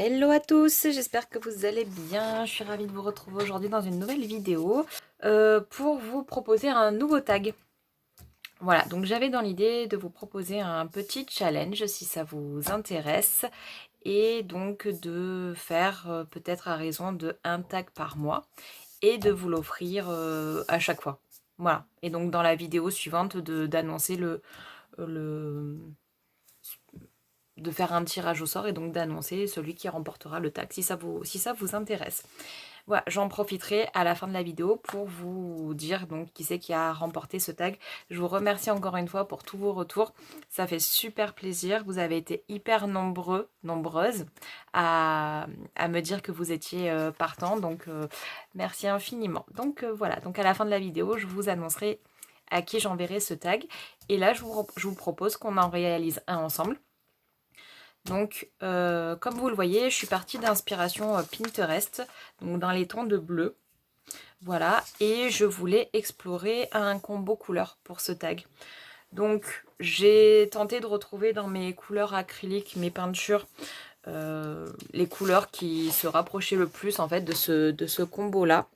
Hello à tous, j'espère que vous allez bien. Je suis ravie de vous retrouver aujourd'hui dans une nouvelle vidéo pour vous proposer un nouveau tag. Voilà, donc j'avais dans l'idée de vous proposer un petit challenge si ça vous intéresse et donc de faire peut-être à raison de un tag par mois et de vous l'offrir à chaque fois. Voilà, et donc dans la vidéo suivante d'annoncer le de faire un tirage au sort et donc d'annoncer celui qui remportera le tag si ça vous intéresse. Voilà, j'en profiterai à la fin de la vidéo pour vous dire donc qui c'est qui a remporté ce tag. Je vous remercie encore une fois pour tous vos retours. Ça fait super plaisir. Vous avez été hyper nombreuses à me dire que vous étiez partants. Donc merci infiniment. Donc voilà, donc à la fin de la vidéo, je vous annoncerai à qui j'enverrai ce tag. Et là, je vous propose qu'on en réalise un ensemble. Donc, comme vous le voyez, je suis partie d'inspiration Pinterest, donc dans les tons de bleu. Voilà, et je voulais explorer un combo couleur pour ce tag. Donc, j'ai tenté de retrouver dans mes couleurs acryliques, mes peintures, les couleurs qui se rapprochaient le plus en fait de ce combo-là.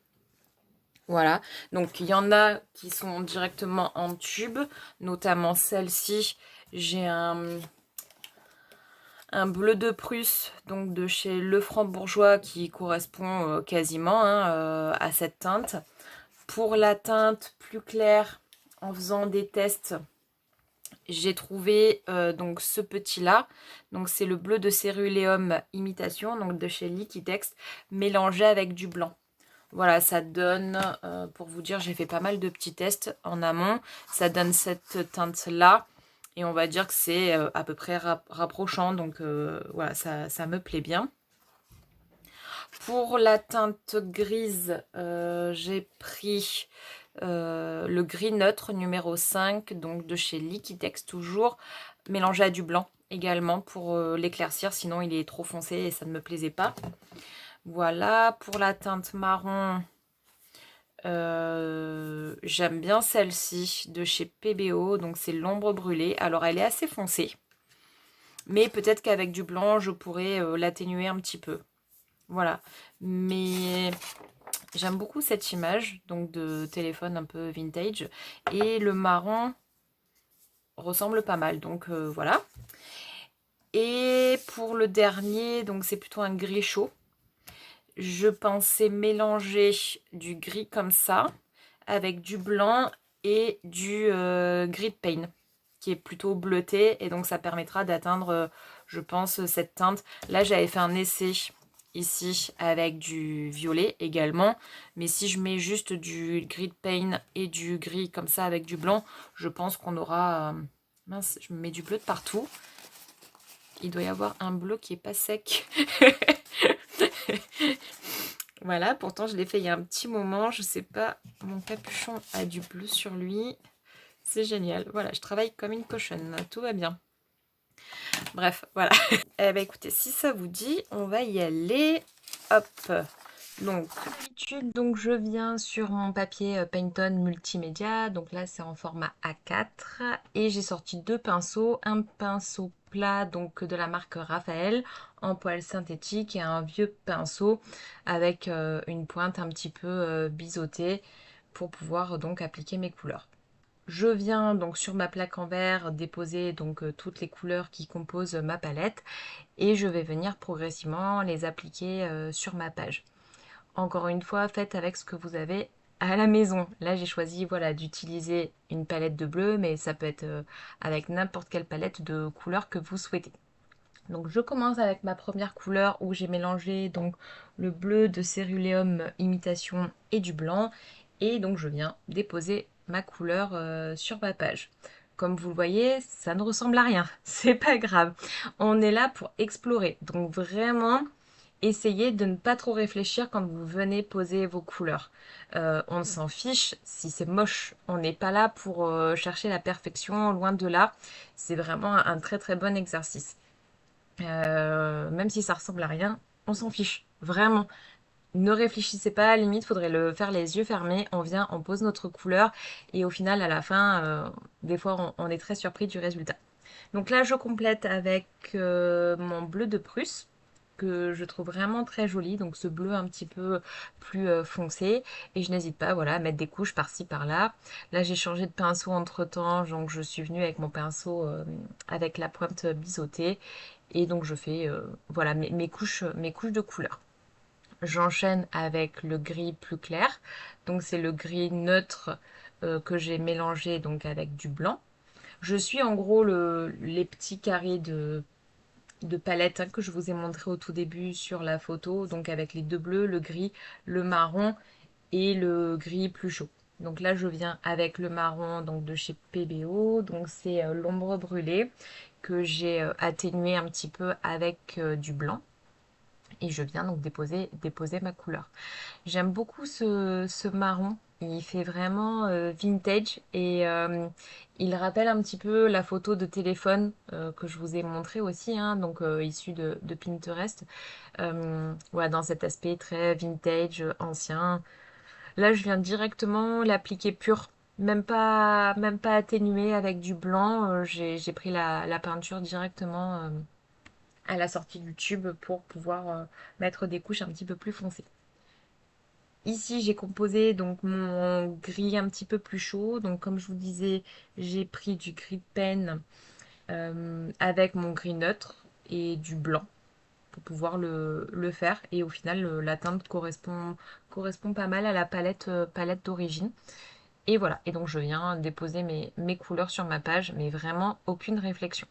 Voilà, donc il y en a qui sont directement en tube, notamment celle-ci. J'ai un bleu de Prusse, donc de chez Lefranc-Bourgeois, qui correspond quasiment à cette teinte. Pour la teinte plus claire, en faisant des tests, j'ai trouvé donc ce petit là. Donc c'est le bleu de Céruléum imitation, donc de chez Liquitex, mélangé avec du blanc. Voilà, ça donne, pour vous dire, j'ai fait pas mal de petits tests en amont. Ça donne cette teinte-là. Et on va dire que c'est à peu près rapprochant. Donc voilà, ça me plaît bien. Pour la teinte grise, j'ai pris le gris neutre numéro 5, donc de chez Liquitex toujours, mélangé à du blanc également pour l'éclaircir. Sinon, il est trop foncé et ça ne me plaisait pas. Voilà, pour la teinte marron, j'aime bien celle-ci de chez PBO, donc c'est l'ombre brûlée. Alors elle est assez foncée, mais peut-être qu'avec du blanc je pourrais l'atténuer un petit peu. Voilà, mais j'aime beaucoup cette image, donc de téléphone un peu vintage, et le marron ressemble pas mal, donc voilà. Et pour le dernier, donc c'est plutôt un gris chaud. Je pensais mélanger du gris comme ça avec du blanc et du gris de pain qui est plutôt bleuté et donc ça permettra d'atteindre je pense cette teinte. Là j'avais fait un essai ici avec du violet également, mais si je mets juste du gris de pain et du gris comme ça avec du blanc, je pense qu'on aura mince, je me mets du bleu de partout. Il doit y avoir un bleu qui est pas sec. Voilà, pourtant je l'ai fait il y a un petit moment, je sais pas, mon capuchon a du bleu sur lui, c'est génial. Voilà, je travaille comme une cochonne, tout va bien. Bref, voilà. Eh ben écoutez, si ça vous dit, on va y aller. Hop. Donc, comme d'habitude, donc je viens sur mon papier Pantone multimédia. Donc là, c'est en format A4 et j'ai sorti deux pinceaux, un pinceau plat donc de la marque Raphaël en poil synthétique et un vieux pinceau avec une pointe un petit peu biseautée pour pouvoir donc appliquer mes couleurs. Je viens donc sur ma plaque en verre déposer donc toutes les couleurs qui composent ma palette et je vais venir progressivement les appliquer sur ma page. Encore une fois, faites avec ce que vous avez à la maison. Là, j'ai choisi voilà, d'utiliser une palette de bleu, mais ça peut être avec n'importe quelle palette de couleurs que vous souhaitez. Donc je commence avec ma première couleur où j'ai mélangé donc le bleu de Céruléum imitation et du blanc. Et donc je viens déposer ma couleur sur ma page. Comme vous le voyez, ça ne ressemble à rien. C'est pas grave. On est là pour explorer. Donc vraiment, essayez de ne pas trop réfléchir quand vous venez poser vos couleurs. On s'en fiche si c'est moche. On n'est pas là pour chercher la perfection, loin de là. C'est vraiment un très très bon exercice. Même si ça ressemble à rien, on s'en fiche. Vraiment. Ne réfléchissez pas, à la limite, faudrait le faire les yeux fermés. On vient, on pose notre couleur et au final, à la fin, des fois, on est très surpris du résultat. Donc là, je complète avec mon bleu de Prusse. que je trouve vraiment très joli, donc ce bleu un petit peu plus foncé, et je n'hésite pas, voilà, à mettre des couches par-ci par-là. Là j'ai changé de pinceau entre temps, donc je suis venue avec mon pinceau avec la pointe biseautée, et donc je fais voilà mes couches de couleur. J'enchaîne avec le gris plus clair, donc c'est le gris neutre que j'ai mélangé donc avec du blanc. Je suis en gros les petits carrés de palette, hein, que je vous ai montré au tout début sur la photo, donc avec les deux bleus, le gris, le marron et le gris plus chaud. Donc là je viens avec le marron donc de chez PBO, donc c'est l'ombre brûlée que j'ai atténué un petit peu avec du blanc, et je viens donc déposer ma couleur. J'aime beaucoup ce marron. Il fait vraiment vintage, et il rappelle un petit peu la photo de téléphone que je vous ai montré aussi, hein, donc issue de Pinterest. Voilà, dans cet aspect très vintage, ancien. Là, je viens directement l'appliquer pur, même pas atténué avec du blanc. J'ai pris la peinture directement à la sortie du tube pour pouvoir mettre des couches un petit peu plus foncées. Ici, j'ai composé donc mon gris un petit peu plus chaud. Donc, comme je vous disais, j'ai pris du gris de peine avec mon gris neutre et du blanc pour pouvoir le faire. Et au final, la teinte correspond pas mal à la palette d'origine. Et voilà. Et donc, je viens déposer mes couleurs sur ma page, mais vraiment aucune réflexion.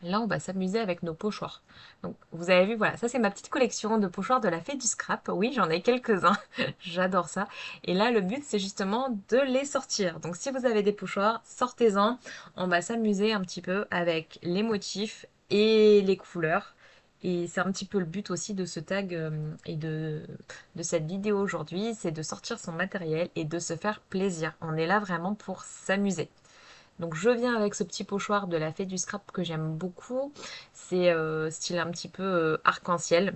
Là, on va s'amuser avec nos pochoirs. Donc, vous avez vu, voilà, ça c'est ma petite collection de pochoirs de la Fée du Scrap. Oui, j'en ai quelques-uns, j'adore ça. Et là, le but, c'est justement de les sortir. Donc, si vous avez des pochoirs, sortez-en. On va s'amuser un petit peu avec les motifs et les couleurs. Et c'est un petit peu le but aussi de ce tag et de cette vidéo aujourd'hui, c'est de sortir son matériel et de se faire plaisir. On est là vraiment pour s'amuser. Donc je viens avec ce petit pochoir de la Fée du Scrap que j'aime beaucoup. C'est style un petit peu arc-en-ciel.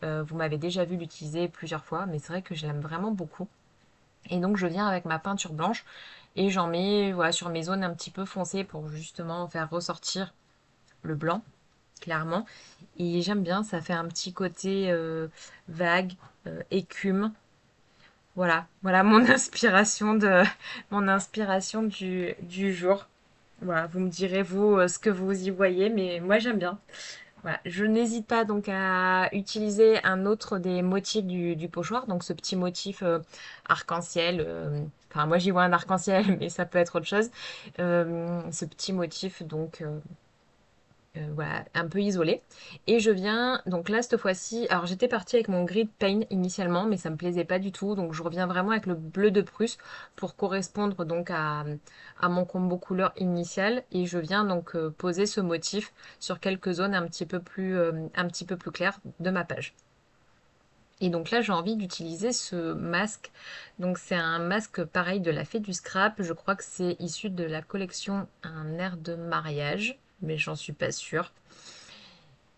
Vous m'avez déjà vu l'utiliser plusieurs fois, mais c'est vrai que je l'aime vraiment beaucoup. Et donc je viens avec ma peinture blanche et j'en mets, voilà, sur mes zones un petit peu foncées pour justement faire ressortir le blanc, clairement. Et j'aime bien, ça fait un petit côté vague, écume. Voilà mon inspiration du jour. Voilà, vous me direz vous ce que vous y voyez, mais moi j'aime bien. Voilà, je n'hésite pas donc à utiliser un autre des motifs du pochoir, donc ce petit motif arc-en-ciel. Enfin, moi j'y vois un arc-en-ciel, mais ça peut être autre chose. Ce petit motif donc voilà, un peu isolé. Et je viens, donc là, cette fois-ci, alors j'étais partie avec mon gris de pain initialement, mais ça me plaisait pas du tout. Donc je reviens vraiment avec le bleu de Prusse pour correspondre donc à mon combo couleur initial. Et je viens donc poser ce motif sur quelques zones un petit peu plus claires de ma page. Et donc là, j'ai envie d'utiliser ce masque. Donc c'est un masque pareil de la Fée du Scrap. Je crois que c'est issu de la collection Un air de mariage, mais j'en suis pas sûre.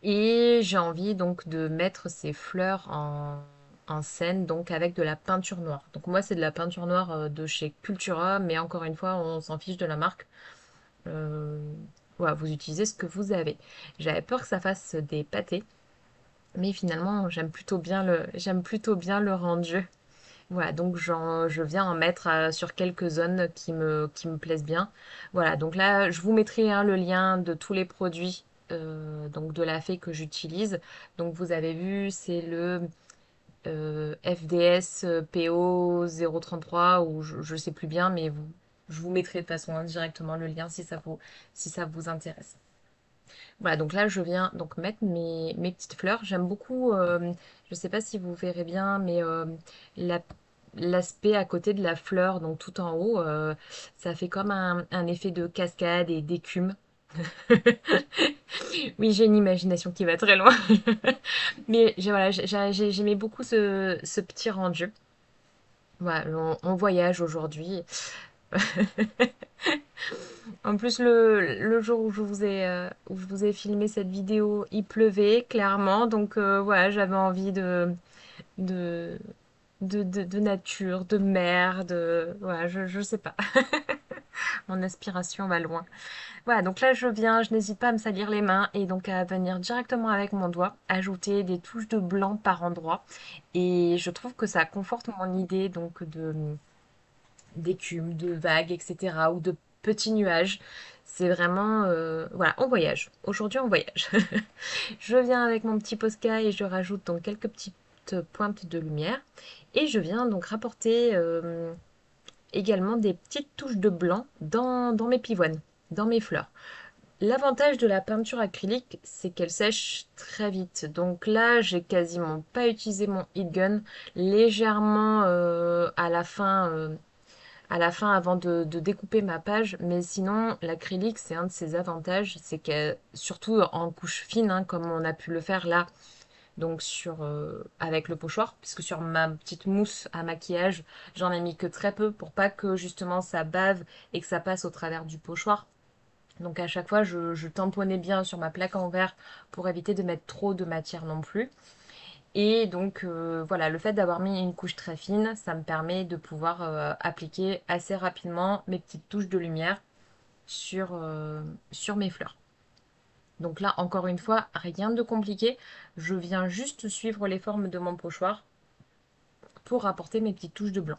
Et j'ai envie donc de mettre ces fleurs en scène, donc avec de la peinture noire. Donc moi, c'est de la peinture noire de chez Cultura, mais encore une fois, on s'en fiche de la marque. Euh, voilà, vous utilisez ce que vous avez. J'avais peur que ça fasse des pâtés, mais finalement, j'aime plutôt bien le rendu. Voilà, donc je viens en mettre sur quelques zones qui me plaisent bien. Voilà, donc là, je vous mettrai hein, le lien de tous les produits donc de la fée que j'utilise. Donc vous avez vu, c'est le FDS PO 033 ou je sais plus bien, mais je vous mettrai de toute façon hein, directement le lien si ça vous intéresse. Voilà, donc là, je viens donc mettre mes petites fleurs. J'aime beaucoup, je ne sais pas si vous verrez bien, mais la- l'aspect à côté de la fleur, donc tout en haut, ça fait comme un effet de cascade et d'écume. Oui, j'ai une imagination qui va très loin. Mais voilà, j'aimais beaucoup ce petit rendu. Voilà, on voyage aujourd'hui. En plus, le jour où je vous ai filmé cette vidéo, il pleuvait clairement. Donc voilà, j'avais envie de, de nature, de mer, voilà, je sais pas. Mon aspiration va loin. Voilà, donc là je viens, je n'hésite pas à me salir les mains et donc à venir directement avec mon doigt ajouter des touches de blanc par endroit. Et je trouve que ça conforte mon idée donc de d'écume, de vagues, etc. ou de petits nuages. C'est vraiment, voilà, on voyage. Aujourd'hui, on voyage. Je viens avec mon petit Posca et je rajoute donc quelques petites pointes de lumière. Et je viens donc rapporter également des petites touches de blanc dans mes pivoines, dans mes fleurs. L'avantage de la peinture acrylique, c'est qu'elle sèche très vite. Donc là, j'ai quasiment pas utilisé mon heat gun. Légèrement à la fin avant de découper ma page. Mais sinon, l'acrylique, c'est un de ses avantages. C'est que, surtout en couche fine, hein, comme on a pu le faire là, donc avec le pochoir, puisque sur ma petite mousse à maquillage, j'en ai mis que très peu pour pas que justement ça bave et que ça passe au travers du pochoir. Donc à chaque fois, je tamponnais bien sur ma plaque en verre pour éviter de mettre trop de matière non plus. Et donc voilà, le fait d'avoir mis une couche très fine, ça me permet de pouvoir appliquer assez rapidement mes petites touches de lumière sur mes fleurs. Donc là, encore une fois, rien de compliqué. Je viens juste suivre les formes de mon pochoir pour apporter mes petites touches de blanc.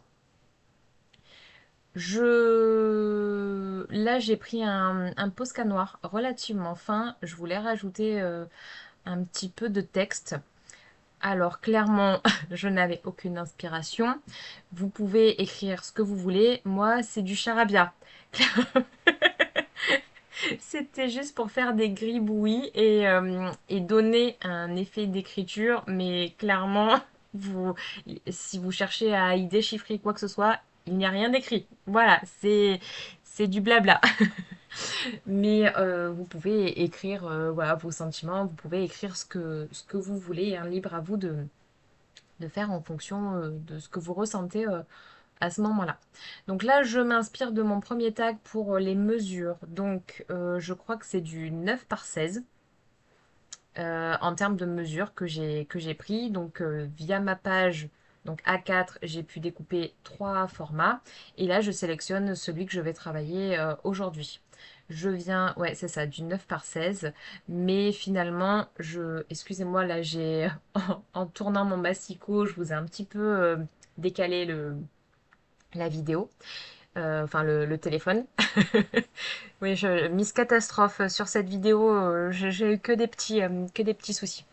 Là, j'ai pris un Posca noir relativement fin. Je voulais rajouter un petit peu de texte. Alors, clairement, je n'avais aucune inspiration. Vous pouvez écrire ce que vous voulez. Moi, c'est du charabia. C'était juste pour faire des gribouillis et donner un effet d'écriture, mais clairement, vous, si vous cherchez à y déchiffrer quoi que ce soit, il n'y a rien d'écrit. Voilà, c'est du blabla. Mais vous pouvez écrire voilà, vos sentiments, vous pouvez écrire ce que vous voulez, hein, libre à vous de faire en fonction de ce que vous ressentez à ce moment-là. Donc là, je m'inspire de mon premier tag pour les mesures. Donc, je crois que c'est du 9 par 16 en termes de mesures que j'ai pris. Donc, via ma page donc A4, j'ai pu découper 3 formats. Et là, je sélectionne celui que je vais travailler aujourd'hui. Je viens, ouais, c'est ça, du 9 par 16. Mais finalement, excusez-moi, là, en tournant mon massicot, je vous ai un petit peu décalé la vidéo, enfin le téléphone. Oui, Miss Catastrophe sur cette vidéo, j'ai eu que des petits soucis.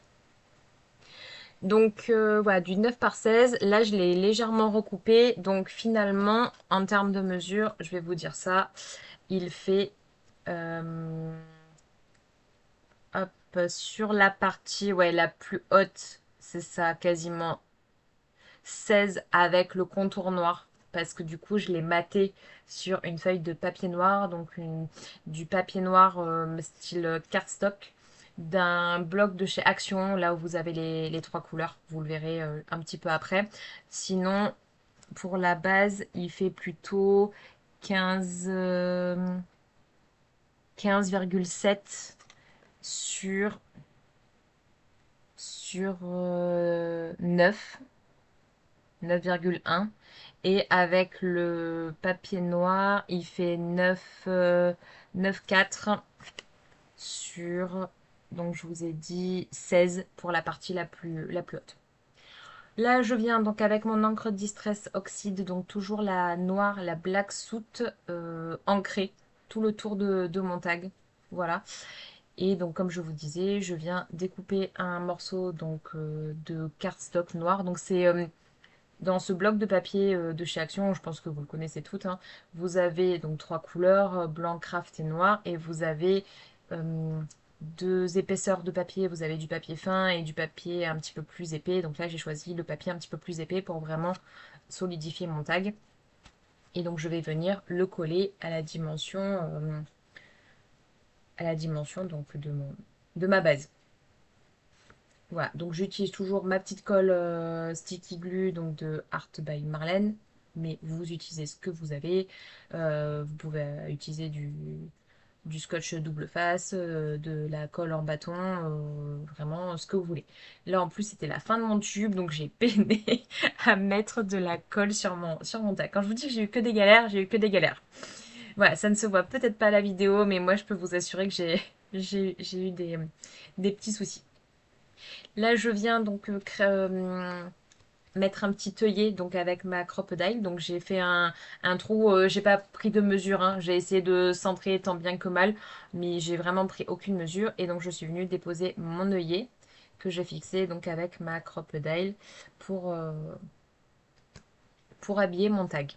Donc voilà, du 9 par 16, là je l'ai légèrement recoupé. Donc finalement, en termes de mesure, je vais vous dire ça, il fait euh, hop, sur la partie ouais, la plus haute, c'est ça, quasiment 16 avec le contour noir parce que du coup je l'ai maté sur une feuille de papier noir, donc du papier noir style cardstock d'un bloc de chez Action, là où vous avez les trois couleurs, vous le verrez un petit peu après. Sinon, pour la base, il fait plutôt 15, 15,7 sur, sur 9, 9,1. Et avec le papier noir, il fait 9,4 sur, donc je vous ai dit 16 pour la partie la plus haute. Là, je viens donc avec mon encre Distress Oxide, donc toujours la noire, la Black Soot ancrée tout le tour de mon tag. Voilà. Et donc, comme je vous disais, je viens découper un morceau donc de cardstock noir. Donc, c'est dans ce bloc de papier de chez Action, je pense que vous le connaissez toutes, hein, vous avez donc trois couleurs, blanc, craft et noir, et vous avez deux épaisseurs de papier. Vous avez du papier fin et du papier un petit peu plus épais. Donc là, j'ai choisi le papier un petit peu plus épais pour vraiment solidifier mon tag. Et donc, je vais venir le coller à la dimension donc de ma base. Voilà, donc j'utilise toujours ma petite colle Sticky Glue donc de Art by Marlène, mais vous utilisez ce que vous avez. Vous pouvez utiliser du scotch double face, de la colle en bâton, vraiment ce que vous voulez. Là en plus c'était la fin de mon tube, donc j'ai peiné à mettre de la colle sur mon tag. Quand je vous dis que j'ai eu que des galères, j'ai eu que des galères. Voilà, ça ne se voit peut-être pas à la vidéo, mais moi je peux vous assurer que j'ai eu des petits soucis. Là, je viens donc mettre un petit œillet donc avec ma crocodile. Donc j'ai fait un trou, j'ai pas pris de mesure, hein. J'ai essayé de centrer tant bien que mal, mais j'ai vraiment pris aucune mesure. Et donc je suis venue déposer mon œillet que j'ai fixé donc avec ma crocodile pour, euh, pour habiller mon tag.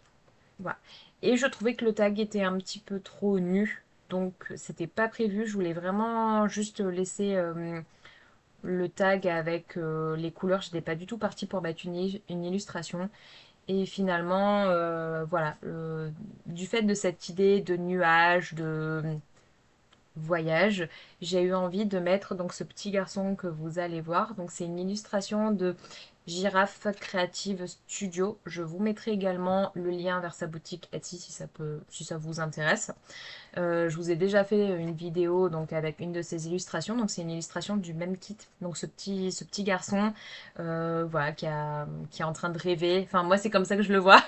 Voilà. Et je trouvais que le tag était un petit peu trop nu. Donc c'était pas prévu. Je voulais vraiment juste laisser le tag avec les couleurs. Je n'étais pas du tout partie pour mettre une illustration. Et finalement, voilà, du fait de cette idée de nuages, de voyage, j'ai eu envie de mettre donc ce petit garçon que vous allez voir. Donc c'est une illustration de Girafe Creative Studio. Je vous mettrai également le lien vers sa boutique Etsy si ça vous intéresse. Je vous ai déjà fait une vidéo donc avec une de ses illustrations. Donc c'est une illustration du même kit. Donc ce petit garçon, voilà, qui est en train de rêver. Enfin moi c'est comme ça que je le vois,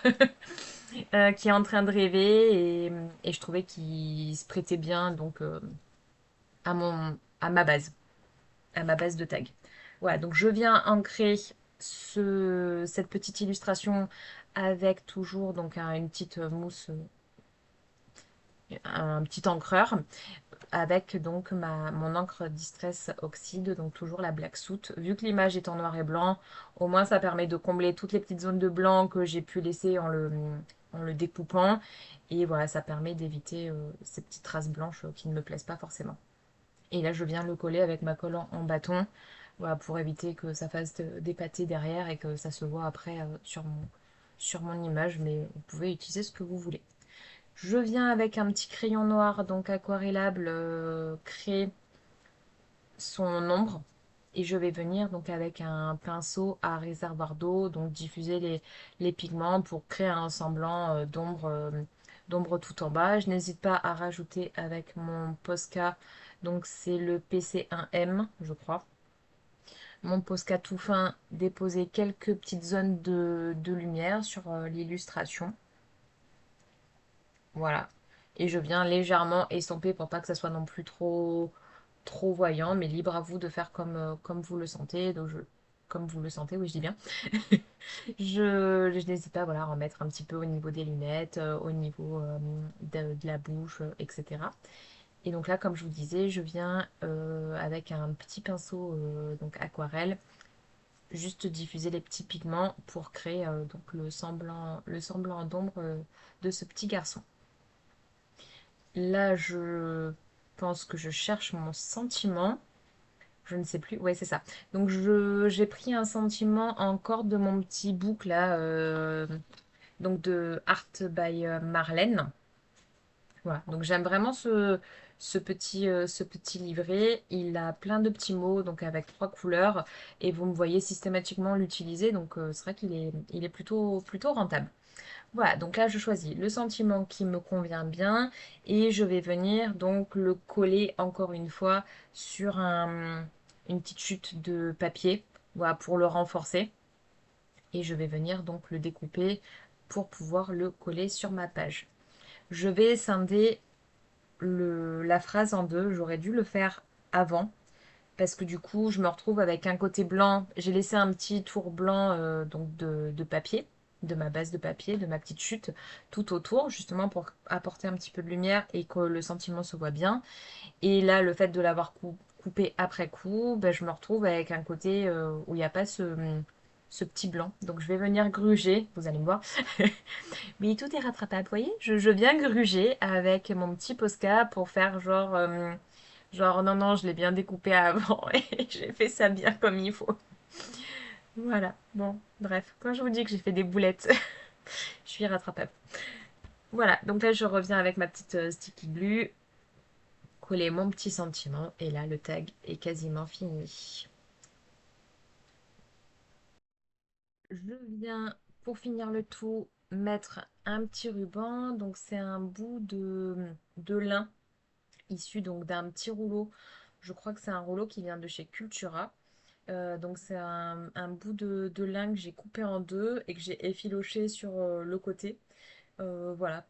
qui est en train de rêver et je trouvais qu'il se prêtait bien donc à ma base de tag. Voilà, donc je viens ancrer cette petite illustration avec toujours donc une petite mousse, un petit encreur avec donc mon encre Distress Oxide, donc toujours la Black Soot. Vu que l'image est en noir et blanc, au moins ça permet de combler toutes les petites zones de blanc que j'ai pu laisser en le découpant. Et voilà, ça permet d'éviter ces petites traces blanches qui ne me plaisent pas forcément. Et là, je viens le coller avec ma colle en bâton, voilà, pour éviter que ça fasse des pâtés derrière et que ça se voit après sur mon image. Mais vous pouvez utiliser ce que vous voulez. Je viens avec un petit crayon noir, donc aquarellable, créer son ombre. Et je vais venir donc avec un pinceau à réservoir d'eau, donc diffuser les pigments pour créer un semblant d'ombre tout en bas. Je n'hésite pas à rajouter avec mon Posca, donc c'est le PC1M, je crois. Mon Posca tout fin, déposer quelques petites zones de lumière sur l'illustration. Voilà. Et je viens légèrement estomper pour pas que ça soit non plus trop voyant, mais libre à vous de faire comme vous le sentez. Comme vous le sentez, oui, je dis bien. Je n'hésite pas voilà, à en mettre un petit peu au niveau des lunettes, au niveau de la bouche, etc. Et donc là, comme je vous disais, je viens avec un petit pinceau donc aquarelle, juste diffuser les petits pigments pour créer donc le semblant d'ombre de ce petit garçon. Là, je pense que je cherche mon sentiment. Je ne sais plus. Ouais, c'est ça. Donc, j'ai pris un sentiment encore de mon petit book là, donc de Art by Marlène. Voilà. Donc, j'aime vraiment ce petit livret. Il a plein de petits mots, donc avec 3 couleurs. Et vous me voyez systématiquement l'utiliser. Donc, c'est vrai il est plutôt rentable. Voilà, donc là je choisis le sentiment qui me convient bien et je vais venir donc le coller encore une fois sur une petite chute de papier, voilà, pour le renforcer. Et je vais venir donc le découper pour pouvoir le coller sur ma page. Je vais scinder la phrase en deux, j'aurais dû le faire avant parce que du coup je me retrouve avec un côté blanc. J'ai laissé un petit tour blanc donc de papier, de ma base de papier, de ma petite chute tout autour, justement pour apporter un petit peu de lumière et que le sentiment se voit bien. Et là, le fait de l'avoir coupé après coup, ben, je me retrouve avec un côté où il n'y a pas ce petit blanc. Donc je vais venir gruger, vous allez me voir. Mais tout est rattrapable, vous voyez, je viens gruger avec mon petit Posca pour faire genre, non, non, je l'ai bien découpé avant et j'ai fait ça bien comme il faut. Voilà, bon, bref, quand je vous dis que j'ai fait des boulettes, je suis rattrapable. Voilà, donc là je reviens avec ma petite sticky glue, coller mon petit sentiment et là le tag est quasiment fini. Je viens pour finir le tout mettre un petit ruban, donc c'est un bout de lin issu donc d'un petit rouleau. Je crois que c'est un rouleau qui vient de chez Cultura. Donc c'est un bout de lin que j'ai coupé en deux et que j'ai effiloché sur le côté. Voilà,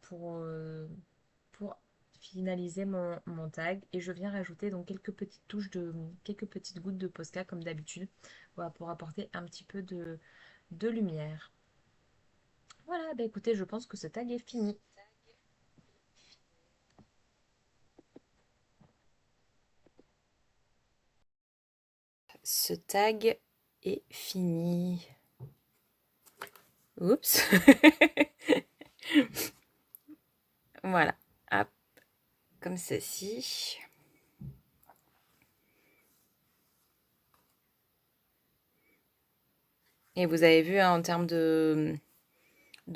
finaliser mon tag et je viens rajouter donc quelques petites gouttes de Posca comme d'habitude, voilà, pour apporter un petit peu de lumière. Voilà, bah écoutez, je pense que ce tag est fini. Ce tag est fini. Oups. Voilà, hop, comme ceci. Et vous avez vu, hein, en termes de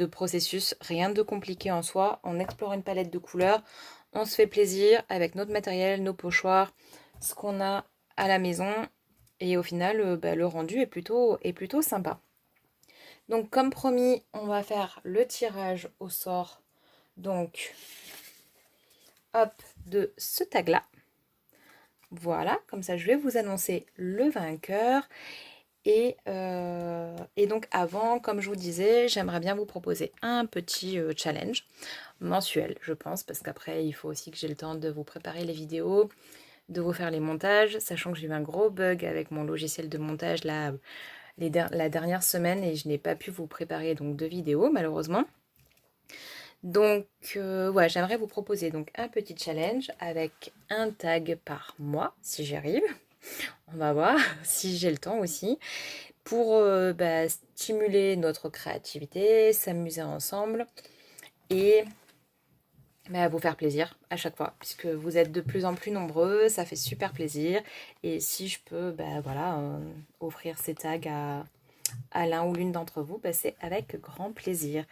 processus, rien de compliqué en soi. On explore une palette de couleurs, on se fait plaisir avec notre matériel, nos pochoirs, ce qu'on a à la maison. Et au final, bah, le rendu est plutôt sympa. Donc comme promis, on va faire le tirage au sort. Donc, hop, de ce tag-là. Voilà, comme ça je vais vous annoncer le vainqueur. Et donc avant, comme je vous disais, j'aimerais bien vous proposer un petit challenge mensuel, je pense, parce qu'après, il faut aussi que j'ai le temps de vous préparer les vidéos, de vous faire les montages, sachant que j'ai eu un gros bug avec mon logiciel de montage là, la dernière semaine et je n'ai pas pu vous préparer donc de vidéos, malheureusement. Donc, ouais, j'aimerais vous proposer donc un petit challenge avec un tag par mois, si j'y arrive. On va voir si j'ai le temps aussi, pour bah, stimuler notre créativité, s'amuser ensemble et bah, vous faire plaisir à chaque fois, puisque vous êtes de plus en plus nombreux, ça fait super plaisir. Et si je peux bah, voilà, offrir ces tags à l'un ou l'une d'entre vous, bah, c'est avec grand plaisir.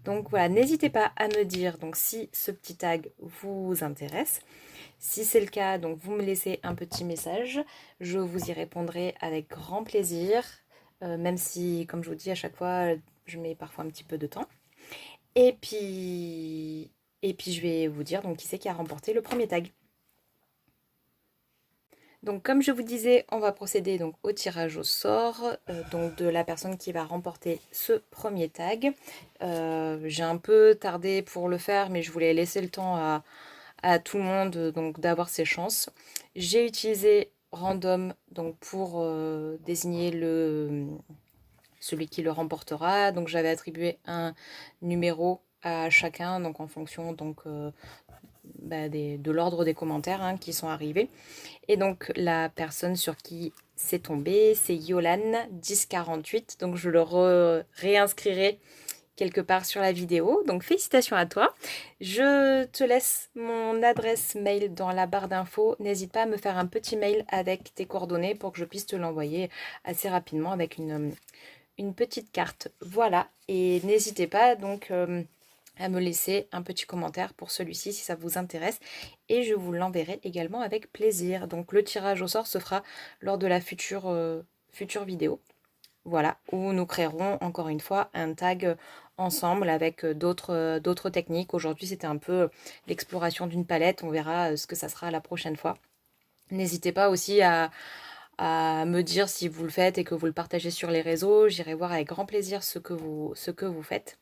Donc voilà, n'hésitez pas à me dire donc, si ce petit tag vous intéresse. Si c'est le cas, donc vous me laissez un petit message, je vous y répondrai avec grand plaisir, même si, comme je vous dis, à chaque fois, je mets parfois un petit peu de temps. Et puis je vais vous dire donc qui c'est qui a remporté le premier tag. Donc comme je vous disais, on va procéder donc au tirage au sort donc de la personne qui va remporter ce premier tag. J'ai un peu tardé pour le faire, mais je voulais laisser le temps à tout le monde donc d'avoir ses chances. J'ai utilisé random donc pour désigner celui qui le remportera. Donc j'avais attribué un numéro à chacun donc en fonction donc bah, de l'ordre des commentaires hein, qui sont arrivés. Et donc la personne sur qui c'est tombé, c'est Yolan 1048. Donc je le réinscrirai quelque part sur la vidéo. Donc félicitations à toi. Je te laisse mon adresse mail dans la barre d'infos. N'hésite pas à me faire un petit mail avec tes coordonnées pour que je puisse te l'envoyer assez rapidement avec une petite carte. Voilà. Et n'hésitez pas donc à me laisser un petit commentaire pour celui-ci si ça vous intéresse et je vous l'enverrai également avec plaisir. Donc le tirage au sort se fera lors de la future vidéo. Voilà, où nous créerons encore une fois un tag ensemble avec d'autres techniques. Aujourd'hui, c'était un peu l'exploration d'une palette. On verra ce que ça sera la prochaine fois. N'hésitez pas aussi à me dire si vous le faites et que vous le partagez sur les réseaux. J'irai voir avec grand plaisir ce que vous faites.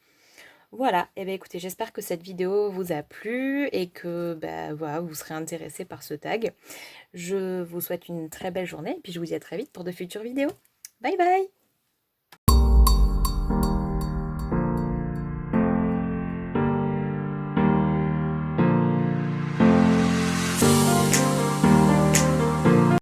Voilà, et bien écoutez, j'espère que cette vidéo vous a plu et que bah, voilà, vous serez intéressé par ce tag. Je vous souhaite une très belle journée et puis je vous dis à très vite pour de futures vidéos. Bye bye!